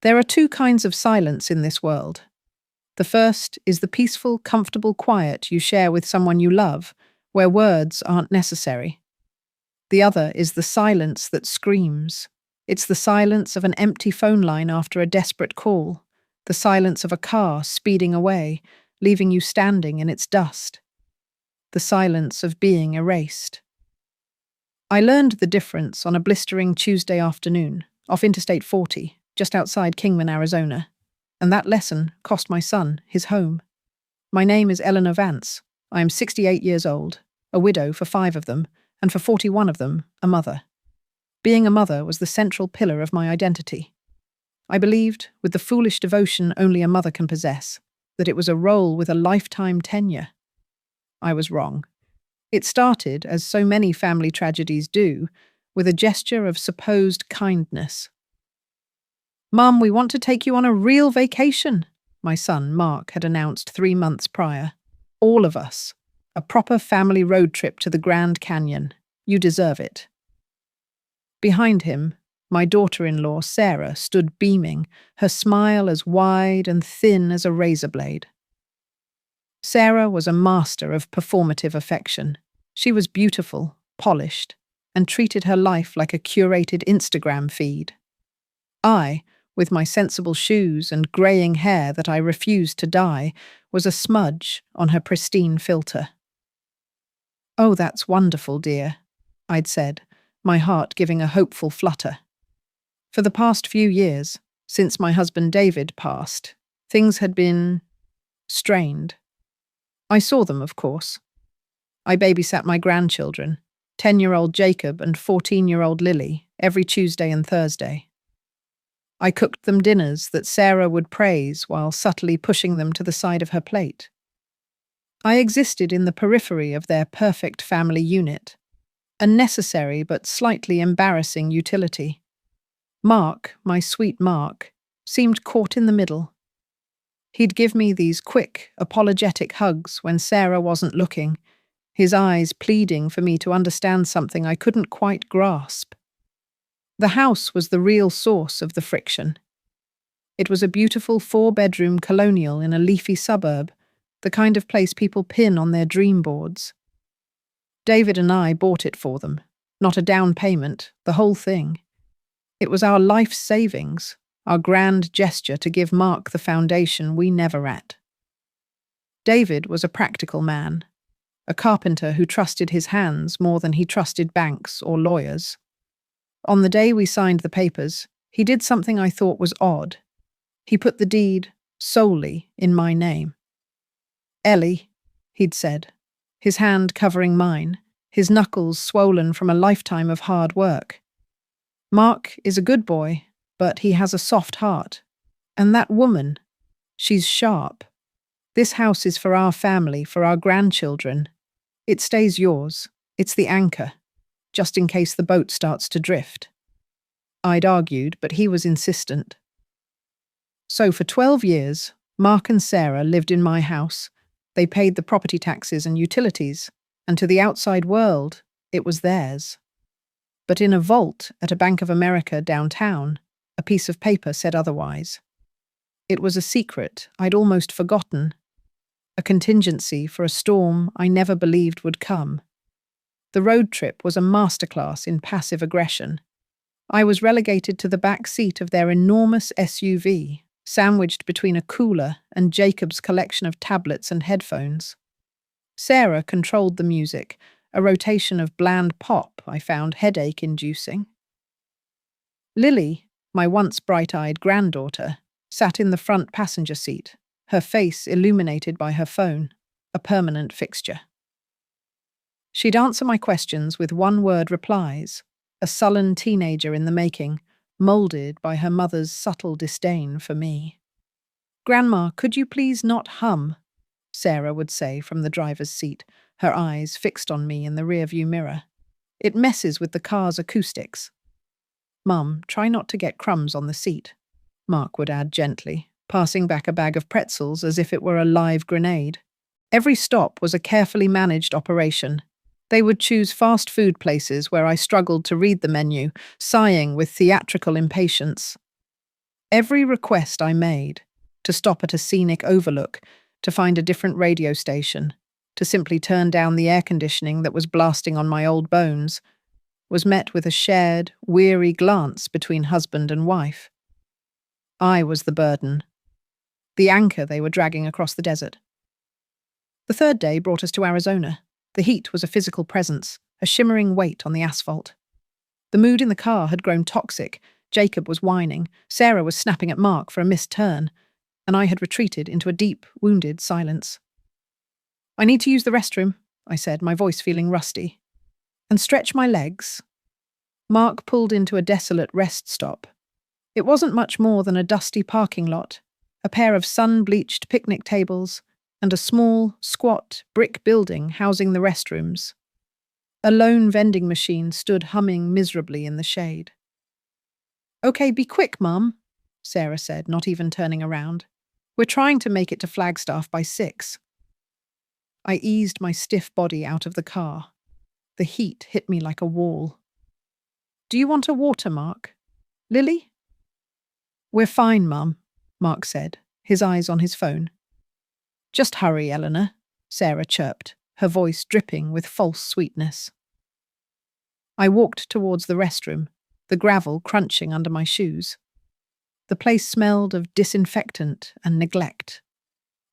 There are two kinds of silence in this world. The first is the peaceful, comfortable quiet you share with someone you love, where words aren't necessary. The other is the silence that screams. It's the silence of an empty phone line after a desperate call, the silence of a car speeding away, leaving you standing in its dust, the silence of being erased. I learned the difference on a blistering Tuesday afternoon, off Interstate 40, just outside Kingman, Arizona, and that lesson cost my son his home. My name is Eleanor Vance. I am 68 years old, a widow for 5 of them, and for 41 of them, a mother. Being a mother was the central pillar of my identity. I believed, with the foolish devotion only a mother can possess, that it was a role with a lifetime tenure. I was wrong. It started, as so many family tragedies do, with a gesture of supposed kindness. "Mum, we want to take you on a real vacation," my son, Mark, had announced 3 months prior. "All of us. A proper family road trip to the Grand Canyon. You deserve it." Behind him, my daughter-in-law, Sarah, stood beaming, her smile as wide and thin as a razor blade. Sarah was a master of performative affection. She was beautiful, polished, and treated her life like a curated Instagram feed. I, with my sensible shoes and greying hair that I refused to dye, was a smudge on her pristine filter. "Oh, that's wonderful, dear," I'd said, my heart giving a hopeful flutter. For the past few years, since my husband David passed, things had been strained. I saw them, of course. I babysat my grandchildren, 10-year-old Jacob and 14-year-old Lily, every Tuesday and Thursday. I cooked them dinners that Sarah would praise while subtly pushing them to the side of her plate. I existed in the periphery of their perfect family unit, a necessary but slightly embarrassing utility. Mark, my sweet Mark, seemed caught in the middle. He'd give me these quick, apologetic hugs when Sarah wasn't looking, his eyes pleading for me to understand something I couldn't quite grasp. The house was the real source of the friction. It was a beautiful 4-bedroom colonial in a leafy suburb, the kind of place people pin on their dream boards. David and I bought it for them, not a down payment, the whole thing. It was our life savings, our grand gesture to give Mark the foundation we never at. David was a practical man, a carpenter who trusted his hands more than he trusted banks or lawyers. On the day we signed the papers, he did something I thought was odd. He put the deed solely in my name. "Ellie," he'd said, his hand covering mine, his knuckles swollen from a lifetime of hard work. "Mark is a good boy, but he has a soft heart. And that woman, she's sharp. This house is for our family, for our grandchildren. It stays yours. It's the anchor, just in case the boat starts to drift." I'd argued, but he was insistent. So for 12 years, Mark and Sarah lived in my house. They paid the property taxes and utilities, and to the outside world, it was theirs. But in a vault at a Bank of America downtown, a piece of paper said otherwise. It was a secret I'd almost forgotten, a contingency for a storm I never believed would come. The road trip was a masterclass in passive aggression. I was relegated to the back seat of their enormous SUV, sandwiched between a cooler and Jacob's collection of tablets and headphones. Sarah controlled the music, a rotation of bland pop I found headache-inducing. Lily, my once bright-eyed granddaughter, sat in the front passenger seat, her face illuminated by her phone, a permanent fixture. She'd answer my questions with one-word replies, a sullen teenager in the making, moulded by her mother's subtle disdain for me. "Grandma, could you please not hum?" Sarah would say from the driver's seat, her eyes fixed on me in the rearview mirror. "It messes with the car's acoustics." "Mum, try not to get crumbs on the seat," Mark would add gently, passing back a bag of pretzels as if it were a live grenade. Every stop was a carefully managed operation. They would choose fast food places where I struggled to read the menu, sighing with theatrical impatience. Every request I made, to stop at a scenic overlook, to find a different radio station, to simply turn down the air conditioning that was blasting on my old bones, was met with a shared, weary glance between husband and wife. I was the burden, the anchor they were dragging across the desert. The third day brought us to Arizona. The heat was a physical presence, a shimmering weight on the asphalt. The mood in the car had grown toxic. Jacob was whining, Sarah was snapping at Mark for a missed turn, and I had retreated into a deep, wounded silence. "I need to use the restroom," I said, my voice feeling rusty. "And stretch my legs." Mark pulled into a desolate rest stop. It wasn't much more than a dusty parking lot, a pair of sun-bleached picnic tables, and a small, squat, brick building housing the restrooms. A lone vending machine stood humming miserably in the shade. "Okay, be quick, Mum," Sarah said, not even turning around. "We're trying to make it to Flagstaff by 6. I eased my stiff body out of the car. The heat hit me like a wall. "Do you want a water, Mark? Lily?" "We're fine, Mum," Mark said, his eyes on his phone. "Just hurry, Eleanor," Sarah chirped, her voice dripping with false sweetness. I walked towards the restroom, the gravel crunching under my shoes. The place smelled of disinfectant and neglect.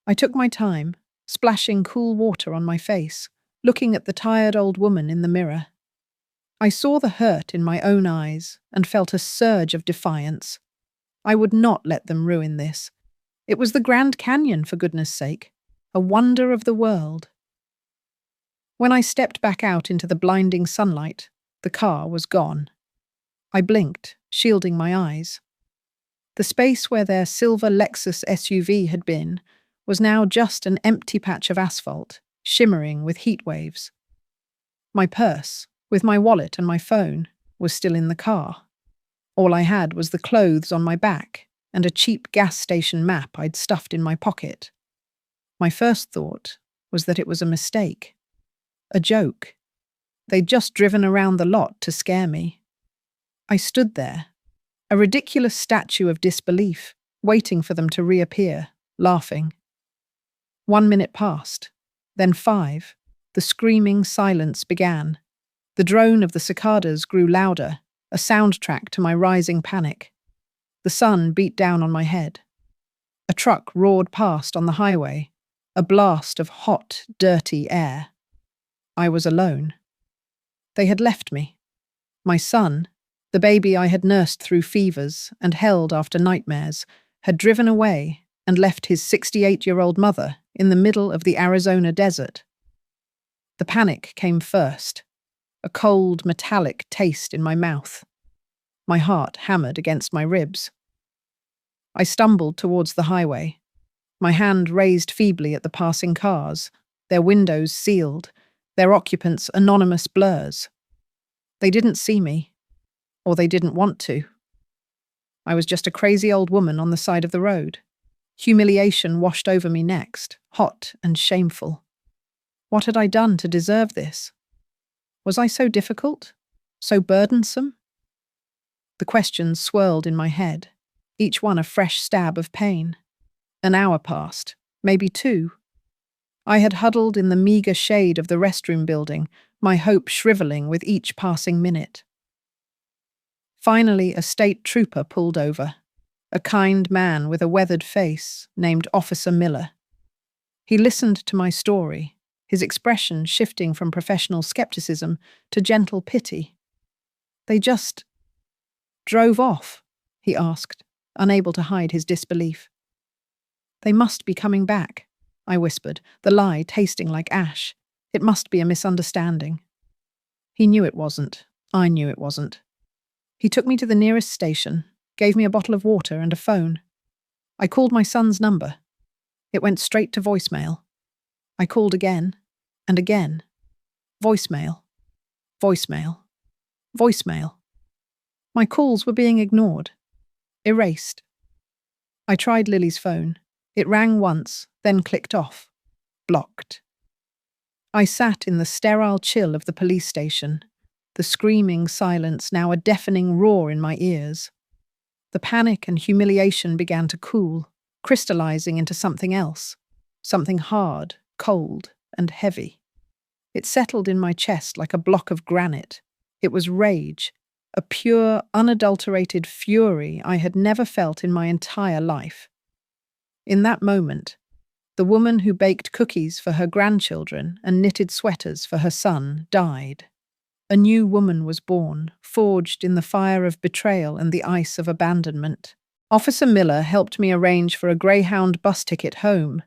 I took my time, splashing cool water on my face, looking at the tired old woman in the mirror. I saw the hurt in my own eyes and felt a surge of defiance. I would not let them ruin this. It was the Grand Canyon, for goodness sake, a wonder of the world. When I stepped back out into the blinding sunlight, the car was gone. I blinked, shielding my eyes. The space where their silver Lexus SUV had been was now just an empty patch of asphalt, shimmering with heat waves. My purse, with my wallet and my phone, was still in the car. All I had was the clothes on my back and a cheap gas station map I'd stuffed in my pocket. My first thought was that it was a mistake. A joke. They'd just driven around the lot to scare me. I stood there, a ridiculous statue of disbelief, waiting for them to reappear, laughing. 1 minute passed, then 5. The screaming silence began. The drone of the cicadas grew louder, a soundtrack to my rising panic. The sun beat down on my head. A truck roared past on the highway, a blast of hot, dirty air. I was alone. They had left me. My son, the baby I had nursed through fevers and held after nightmares, had driven away and left his 68-year-old mother in the middle of the Arizona desert. The panic came first, a cold, metallic taste in my mouth. My heart hammered against my ribs. I stumbled towards the highway, my hand raised feebly at the passing cars, their windows sealed, their occupants anonymous blurs. They didn't see me, or they didn't want to. I was just a crazy old woman on the side of the road. Humiliation washed over me next, hot and shameful. What had I done to deserve this? Was I so difficult? So burdensome? The questions swirled in my head, each one a fresh stab of pain. An hour passed, maybe 2. I had huddled in the meagre shade of the restroom building, my hope shriveling with each passing minute. Finally, a state trooper pulled over, a kind man with a weathered face named Officer Miller. He listened to my story, his expression shifting from professional skepticism to gentle pity. "They just drove off?" he asked, unable to hide his disbelief. "They must be coming back," I whispered, the lie tasting like ash. "It must be a misunderstanding." He knew it wasn't. I knew it wasn't. He took me to the nearest station, gave me a bottle of water and a phone. I called my son's number. It went straight to voicemail. I called again and again. Voicemail. Voicemail. Voicemail. My calls were being ignored. Erased. I tried Lily's phone. It rang once, then clicked off. Blocked. I sat in the sterile chill of the police station, the screaming silence now a deafening roar in my ears. The panic and humiliation began to cool, crystallizing into something else, something hard, cold, and heavy. It settled in my chest like a block of granite. It was rage, a pure, unadulterated fury I had never felt in my entire life. In that moment, the woman who baked cookies for her grandchildren and knitted sweaters for her son died. A new woman was born, forged in the fire of betrayal and the ice of abandonment. Officer Miller helped me arrange for a Greyhound bus ticket home.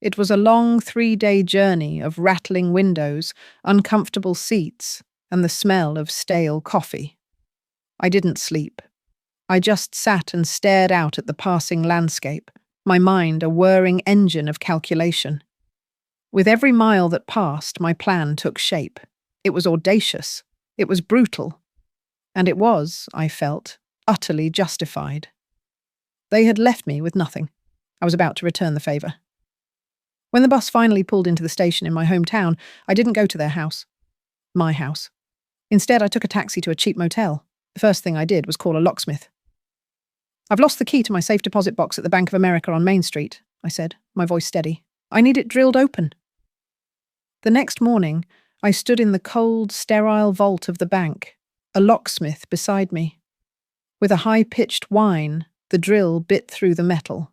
It was a long 3-day journey of rattling windows, uncomfortable seats, and the smell of stale coffee. I didn't sleep. I just sat and stared out at the passing landscape, my mind a whirring engine of calculation. With every mile that passed, my plan took shape. It was audacious. It was brutal. And it was, I felt, utterly justified. They had left me with nothing. I was about to return the favour. When the bus finally pulled into the station in my hometown, I didn't go to their house. My house. Instead, I took a taxi to a cheap motel. The first thing I did was call a locksmith. "I've lost the key to my safe deposit box at the Bank of America on Main Street," I said, my voice steady. "I need it drilled open." The next morning, I stood in the cold, sterile vault of the bank, a locksmith beside me. With a high-pitched whine, the drill bit through the metal.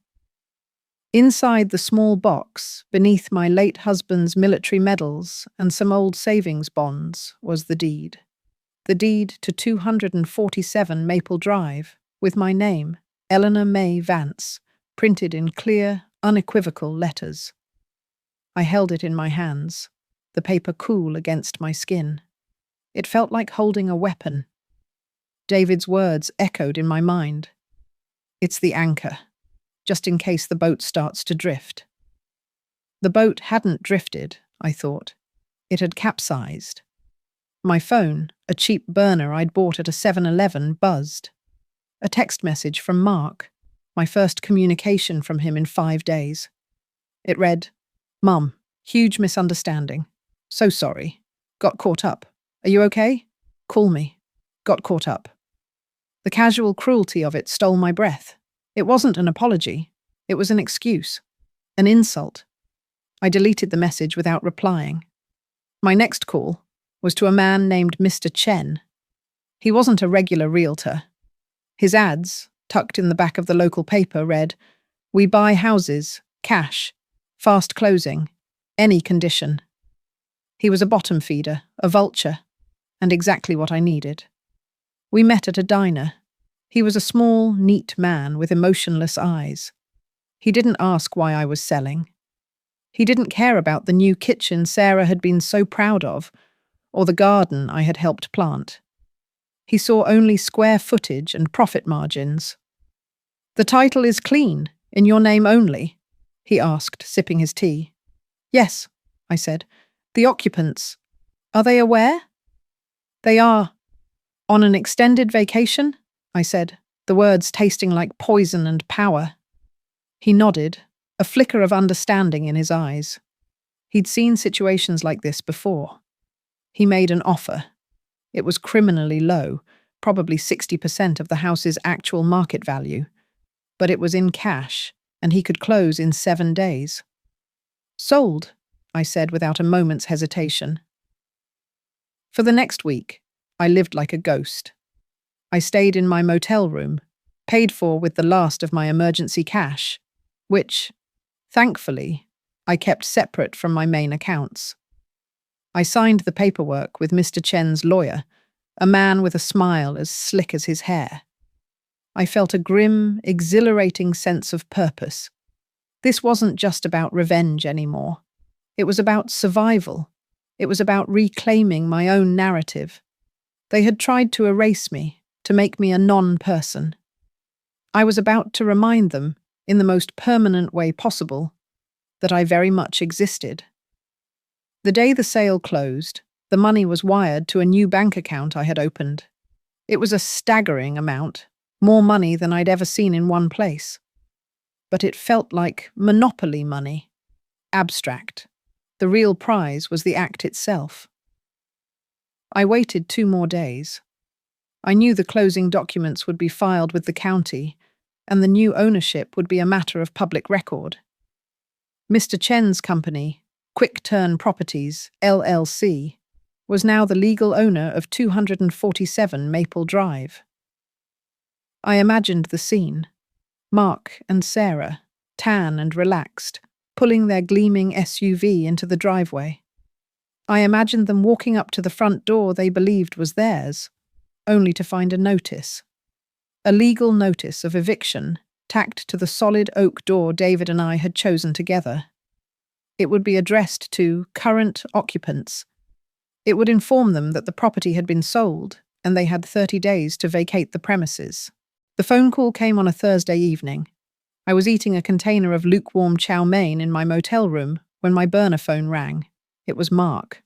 Inside the small box, beneath my late husband's military medals and some old savings bonds, was the deed. The deed to 247 Maple Drive, with my name, Eleanor May Vance, printed in clear, unequivocal letters. I held it in my hands, the paper cool against my skin. It felt like holding a weapon. David's words echoed in my mind. "It's the anchor, just in case the boat starts to drift." The boat hadn't drifted, I thought. It had capsized. My phone, a cheap burner I'd bought at a 7-Eleven, buzzed. A text message from Mark, my first communication from him in 5 days. It read, "Mum, huge misunderstanding. So sorry. Got caught up. Are you okay? Call me. Got caught up." The casual cruelty of it stole my breath. It wasn't an apology. It was an excuse. An insult. I deleted the message without replying. My next call was to a man named Mr. Chen. He wasn't a regular realtor. His ads, tucked in the back of the local paper, read, "We buy houses, cash, fast closing, any condition." He was a bottom feeder, a vulture, and exactly what I needed. We met at a diner. He was a small, neat man with emotionless eyes. He didn't ask why I was selling. He didn't care about the new kitchen Sarah had been so proud of, or the garden I had helped plant. He saw only square footage and profit margins. "The title is clean, in your name only?" he asked, sipping his tea. "Yes," I said. "The occupants, are they aware?" "They are. On an extended vacation?" I said, the words tasting like poison and power. He nodded, a flicker of understanding in his eyes. He'd seen situations like this before. He made an offer. It was criminally low, probably 60% of the house's actual market value. But it was in cash, and he could close in 7 days. "Sold," I said without a moment's hesitation. For the next week, I lived like a ghost. I stayed in my motel room, paid for with the last of my emergency cash, which, thankfully, I kept separate from my main accounts. I signed the paperwork with Mr. Chen's lawyer, a man with a smile as slick as his hair. I felt a grim, exhilarating sense of purpose. This wasn't just about revenge anymore. It was about survival. It was about reclaiming my own narrative. They had tried to erase me, to make me a non-person. I was about to remind them, in the most permanent way possible, that I very much existed. The day the sale closed, the money was wired to a new bank account I had opened. It was a staggering amount, more money than I'd ever seen in one place. But it felt like monopoly money, abstract. The real prize was the act itself. I waited 2 more days. I knew the closing documents would be filed with the county, and the new ownership would be a matter of public record. Mr. Chen's company, Quick Turn Properties, LLC, was now the legal owner of 247 Maple Drive. I imagined the scene. Mark and Sarah, tan and relaxed, pulling their gleaming SUV into the driveway. I imagined them walking up to the front door they believed was theirs, only to find a notice. A legal notice of eviction tacked to the solid oak door David and I had chosen together. It would be addressed to current occupants. It would inform them that the property had been sold and they had 30 days to vacate the premises. The phone call came on a Thursday evening. I was eating a container of lukewarm chow mein in my motel room when my burner phone rang. It was Mark.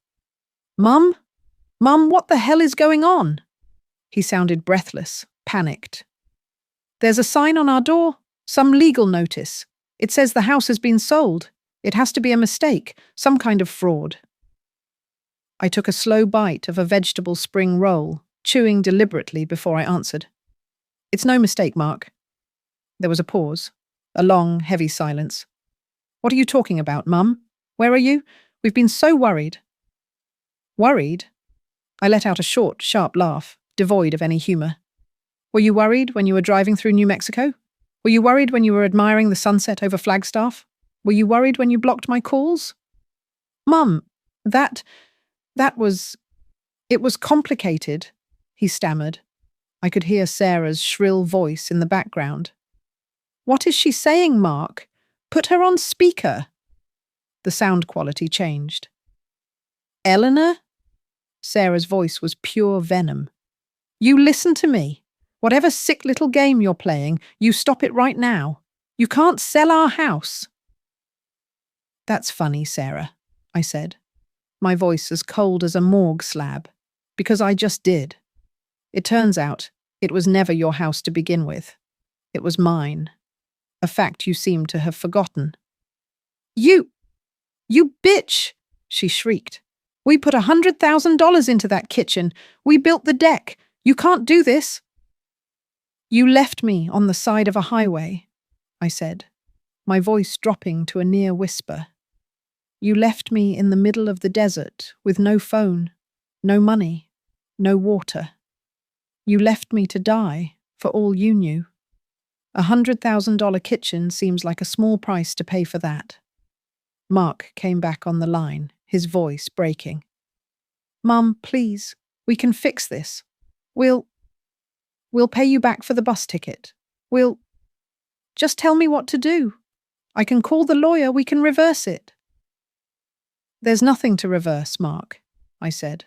"Mum? Mum, what the hell is going on?" He sounded breathless, panicked. "There's a sign on our door, some legal notice. It says the house has been sold. It has to be a mistake, some kind of fraud." I took a slow bite of a vegetable spring roll, chewing deliberately before I answered. "It's no mistake, Mark." There was a pause, a long, heavy silence. "What are you talking about, Mum? Where are you? We've been so worried." "Worried?" I let out a short, sharp laugh, devoid of any humour. "Were you worried when you were driving through New Mexico? Were you worried when you were admiring the sunset over Flagstaff? Were you worried when you blocked my calls?" "Mum, it was complicated," he stammered. I could hear Sarah's shrill voice in the background. "What is she saying, Mark? Put her on speaker." The sound quality changed. "Eleanor?" Sarah's voice was pure venom. "You listen to me. Whatever sick little game you're playing, you stop it right now. You can't sell our house." "That's funny, Sarah," I said, my voice as cold as a morgue slab, because I just did. It turns out it was never your house to begin with. It was mine, a fact you seem to have forgotten. You bitch!" she shrieked. "We put $100,000 into that kitchen. We built the deck. You can't do this." "You left me on the side of a highway," I said, my voice dropping to a near whisper. "You left me in the middle of the desert with no phone, no money, no water. You left me to die, for all you knew. $100,000 kitchen seems like a small price to pay for that." Mark came back on the line, his voice breaking. "Mum, please, we can fix this. We'll pay you back for the bus ticket. Just tell me what to do. I can call the lawyer, we can reverse it." "There's nothing to reverse, Mark," I said,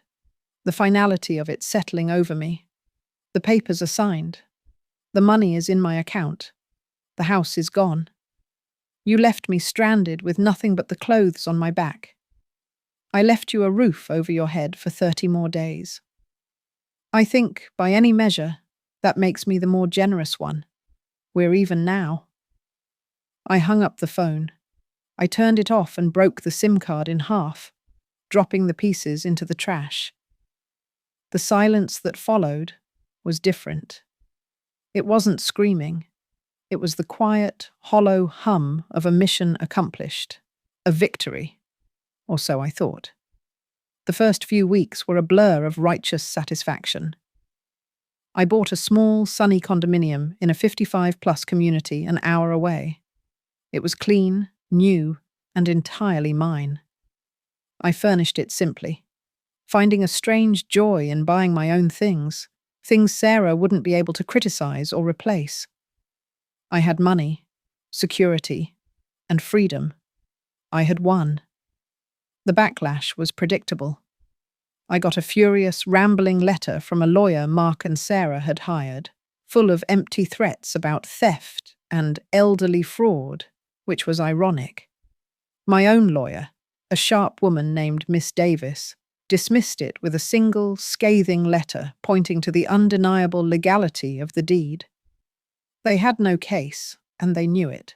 the finality of it settling over me. "The papers are signed. The money is in my account. The house is gone. You left me stranded with nothing but the clothes on my back. I left you a roof over your head for 30 more days. I think, by any measure, that makes me the more generous one. We're even now." I hung up the phone. I turned it off and broke the SIM card in half, dropping the pieces into the trash. The silence that followed was different. It wasn't screaming. It was the quiet, hollow hum of a mission accomplished, a victory, or so I thought. The first few weeks were a blur of righteous satisfaction. I bought a small, sunny condominium in a 55-plus community an hour away. It was clean, new, and entirely mine. I furnished it simply, finding a strange joy in buying my own things Sarah wouldn't be able to criticize or replace. I had money, security, and freedom. I had won. The backlash was predictable. I got a furious, rambling letter from a lawyer Mark and Sarah had hired, full of empty threats about theft and elderly fraud, which was ironic. My own lawyer, a sharp woman named Miss Davis, dismissed it with a single, scathing letter pointing to the undeniable legality of the deed. They had no case, and they knew it.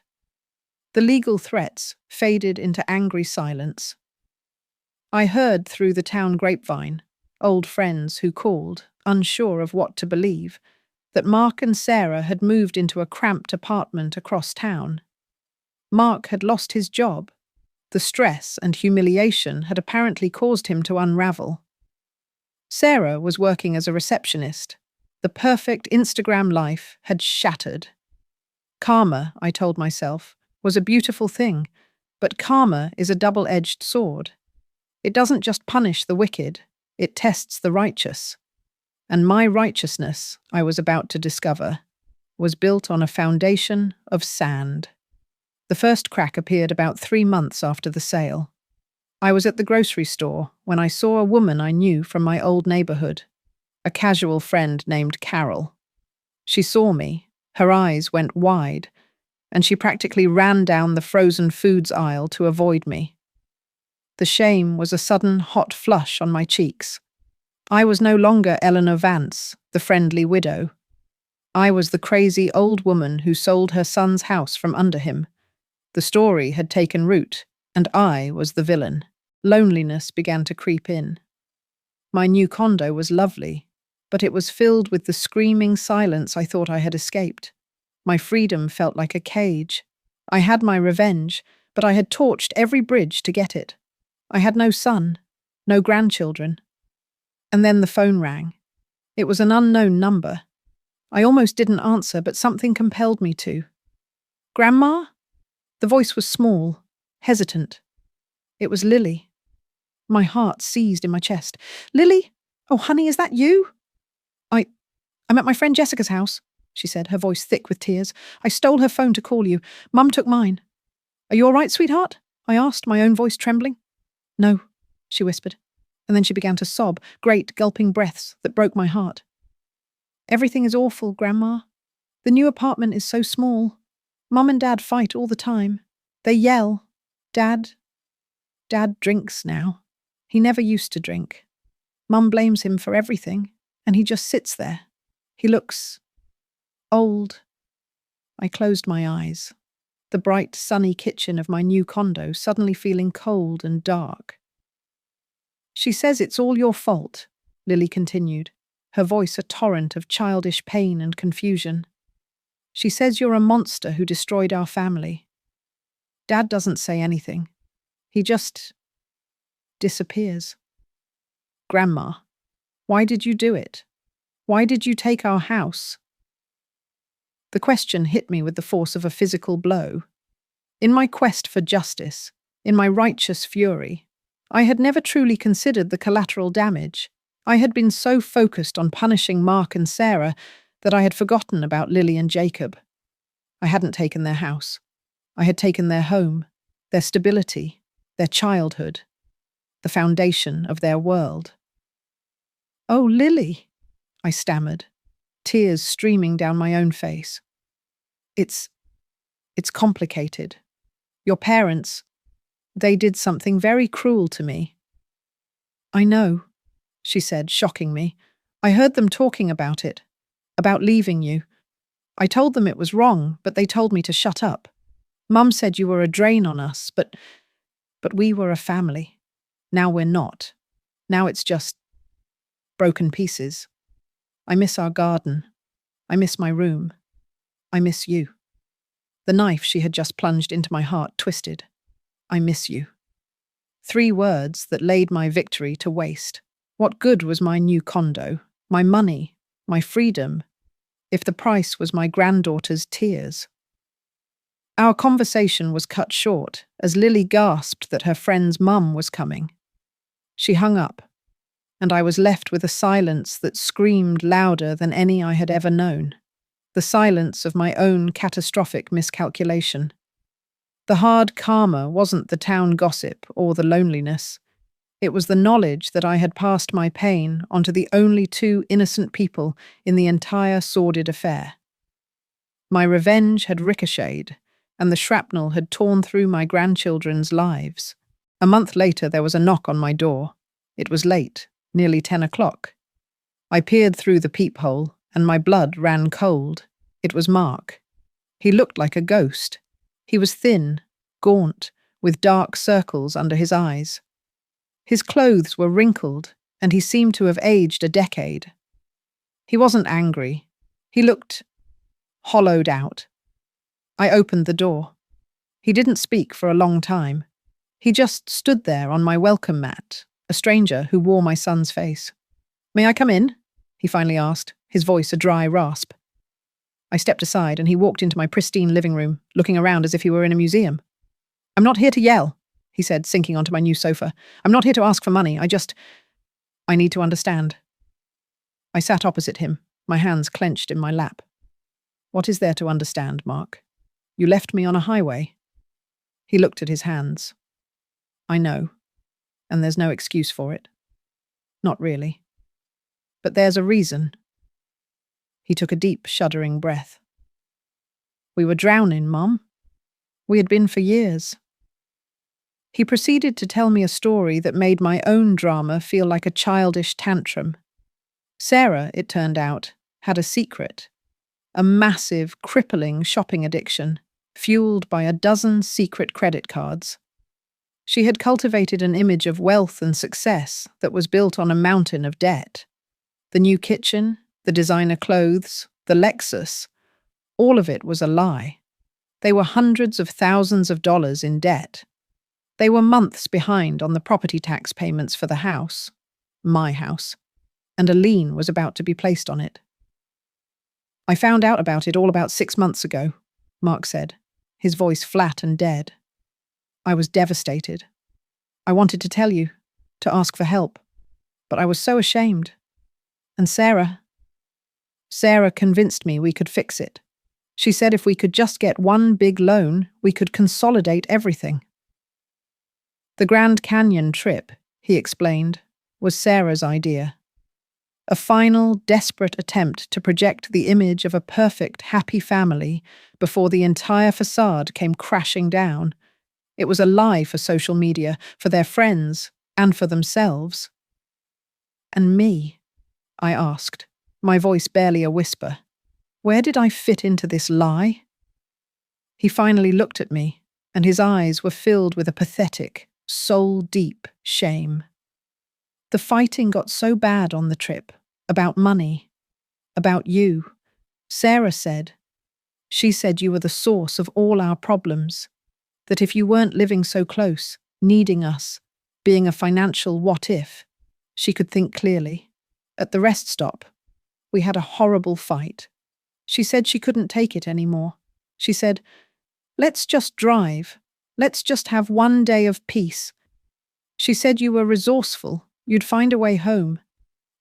The legal threats faded into angry silence. I heard through the town grapevine old friends who called, unsure of what to believe, that Mark and Sarah had moved into a cramped apartment across town. Mark had lost his job. The stress and humiliation had apparently caused him to unravel. Sarah was working as a receptionist. The perfect Instagram life had shattered. Karma, I told myself, was a beautiful thing, but karma is a double-edged sword. It doesn't just punish the wicked, it tests the righteous. And my righteousness, I was about to discover, was built on a foundation of sand. The first crack appeared about 3 months after the sale. I was at the grocery store when I saw a woman I knew from my old neighborhood, a casual friend named Carol. She saw me, her eyes went wide, and she practically ran down the frozen foods aisle to avoid me. The shame was a sudden hot flush on my cheeks. I was no longer Eleanor Vance, the friendly widow. I was the crazy old woman who sold her son's house from under him. The story had taken root, and I was the villain. Loneliness began to creep in. My new condo was lovely, but it was filled with the screaming silence I thought I had escaped. My freedom felt like a cage. I had my revenge, but I had torched every bridge to get it. I had no son, no grandchildren. And then the phone rang. It was an unknown number. I almost didn't answer, but something compelled me to. "Grandma?" The voice was small, hesitant. It was Lily. My heart seized in my chest. "Lily? Oh, honey, is that you?" I'm at my friend Jessica's house," she said, her voice thick with tears. "I stole her phone to call you. Mum took mine." "Are you all right, sweetheart?" I asked, my own voice trembling. "No," she whispered, and then she began to sob, great gulping breaths that broke my heart. "Everything is awful, Grandma. The new apartment is so small. Mum and Dad fight all the time. They yell. Dad drinks now. He never used to drink. Mum blames him for everything, and he just sits there. He looks old." I closed my eyes, the bright, sunny kitchen of my new condo suddenly feeling cold and dark. "She says it's all your fault," Lily continued, her voice a torrent of childish pain and confusion. "She says you're a monster who destroyed our family. Dad doesn't say anything. He just disappears. Grandma, why did you do it? Why did you take our house?" The question hit me with the force of a physical blow. In my quest for justice, in my righteous fury, I had never truly considered the collateral damage. I had been so focused on punishing Mark and Sarah that I had forgotten about Lily and Jacob. I hadn't taken their house. I had taken their home, their stability, their childhood, the foundation of their world. "Oh, Lily," I stammered, tears streaming down my own face. It's complicated. Your parents, they did something very cruel to me." "I know," she said, shocking me. "I heard them talking about it, about leaving you. I told them it was wrong, but they told me to shut up. Mum said you were a drain on us, but we were a family. Now we're not. Now it's just broken pieces. I miss our garden. I miss my room. I miss you." The knife she had just plunged into my heart twisted. "I miss you." 3 words that laid my victory to waste. What good was my new condo, my money, my freedom, if the price was my granddaughter's tears? Our conversation was cut short as Lily gasped that her friend's mum was coming. She hung up, and I was left with a silence that screamed louder than any I had ever known. The silence of my own catastrophic miscalculation. The hard karma wasn't the town gossip or the loneliness. It was the knowledge that I had passed my pain onto the only 2 innocent people in the entire sordid affair. My revenge had ricocheted, and the shrapnel had torn through my grandchildren's lives. A month later, there was a knock on my door. It was late, nearly 10 o'clock. I peered through the peephole, and my blood ran cold. It was Mark. He looked like a ghost. He was thin, gaunt, with dark circles under his eyes. His clothes were wrinkled, and he seemed to have aged a decade. He wasn't angry. He looked hollowed out. I opened the door. He didn't speak for a long time. He just stood there on my welcome mat, a stranger who wore my son's face. "May I come in?" he finally asked, his voice a dry rasp. I stepped aside and he walked into my pristine living room, looking around as if he were in a museum. "I'm not here to yell," he said, sinking onto my new sofa. "I'm not here to ask for money. I need to understand." I sat opposite him, my hands clenched in my lap. "What is there to understand, Mark? You left me on a highway." He looked at his hands. "I know, and there's no excuse for it. Not really. But there's a reason." He took a deep, shuddering breath. "We were drowning, Mom. We had been for years." He proceeded to tell me a story that made my own drama feel like a childish tantrum. Sarah, it turned out, had a secret. A massive, crippling shopping addiction, fueled by a dozen secret credit cards. She had cultivated an image of wealth and success that was built on a mountain of debt. The new kitchen, the designer clothes, the Lexus, all of it was a lie. They were hundreds of thousands of dollars in debt. They were months behind on the property tax payments for the house, my house, and a lien was about to be placed on it. "I found out about it all about 6 months ago," Mark said, his voice flat and dead. "I was devastated. I wanted to tell you, to ask for help, but I was so ashamed. And Sarah convinced me we could fix it. She said if we could just get one big loan, we could consolidate everything." The Grand Canyon trip, he explained, was Sarah's idea. A final, desperate attempt to project the image of a perfect, happy family before the entire facade came crashing down. It was a lie for social media, for their friends, and for themselves. "And me?" I asked, my voice barely a whisper. Where did I fit into this lie? He finally looked at me, and his eyes were filled with a pathetic, soul-deep shame. "The fighting got so bad on the trip, about money, about you. Sarah said. She said you were the source of all our problems, that if you weren't living so close, needing us, being a financial what-if, she could think clearly. At the rest stop, we had a horrible fight. She said she couldn't take it anymore. She said, 'Let's just drive. Let's just have one day of peace.' She said you were resourceful, you'd find a way home.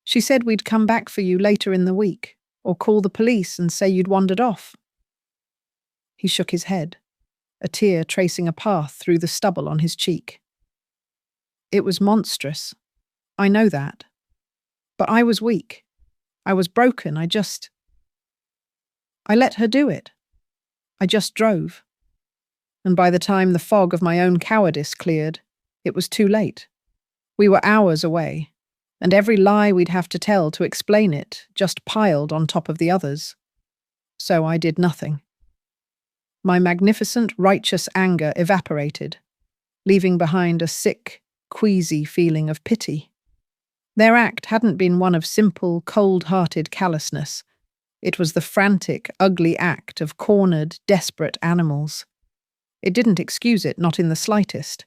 She said we'd come back for you later in the week, or call the police and say you'd wandered off." He shook his head, a tear tracing a path through the stubble on his cheek. "It was monstrous. I know that. But I was weak. I was broken. I let her do it. I just drove. And by the time the fog of my own cowardice cleared, it was too late. We were hours away, and every lie we'd have to tell to explain it just piled on top of the others. So I did nothing. My magnificent, righteous anger evaporated, leaving behind a sick, queasy feeling of pity. Their act hadn't been one of simple, cold-hearted callousness. It was the frantic, ugly act of cornered, desperate animals. It didn't excuse it, not in the slightest,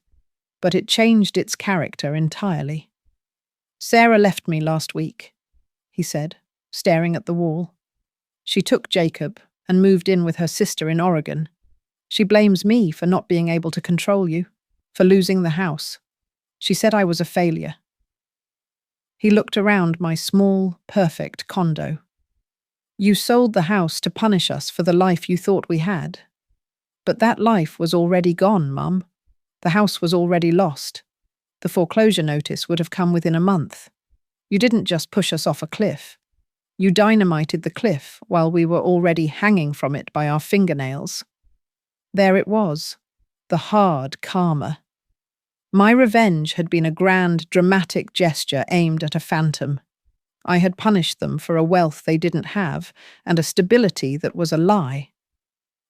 but it changed its character entirely. "Sarah left me last week," he said, staring at the wall. "She took Jacob and moved in with her sister in Oregon. She blames me for not being able to control you, for losing the house. She said I was a failure." He looked around my small, perfect condo. "You sold the house to punish us for the life you thought we had. But that life was already gone, Mum. The house was already lost. The foreclosure notice would have come within a month. You didn't just push us off a cliff. You dynamited the cliff while we were already hanging from it by our fingernails." There it was, the hard karma. My revenge had been a grand, dramatic gesture aimed at a phantom. I had punished them for a wealth they didn't have and a stability that was a lie.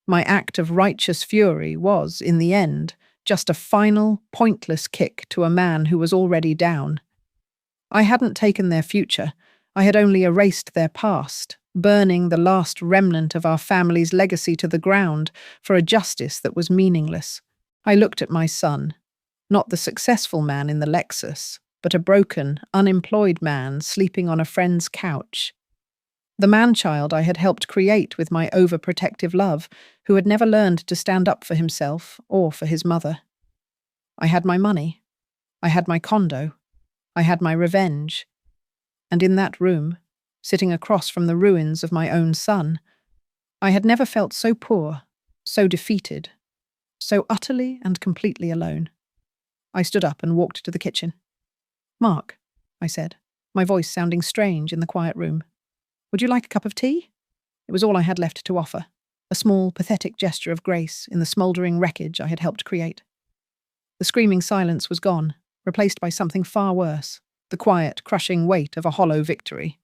My act of righteous fury was, in the end, just a final, pointless kick to a man who was already down. I hadn't taken their future. I had only erased their past, burning the last remnant of our family's legacy to the ground for a justice that was meaningless. I looked at my son, not the successful man in the Lexus, but a broken, unemployed man sleeping on a friend's couch. The man-child I had helped create with my overprotective love, who had never learned to stand up for himself or for his mother. I had my money. I had my condo. I had my revenge. And in that room, sitting across from the ruins of my own son, I had never felt so poor, so defeated, so utterly and completely alone. I stood up and walked to the kitchen. "Mark," I said, my voice sounding strange in the quiet room. "Would you like a cup of tea?" It was all I had left to offer, a small, pathetic gesture of grace in the smouldering wreckage I had helped create. The screaming silence was gone, replaced by something far worse, the quiet, crushing weight of a hollow victory.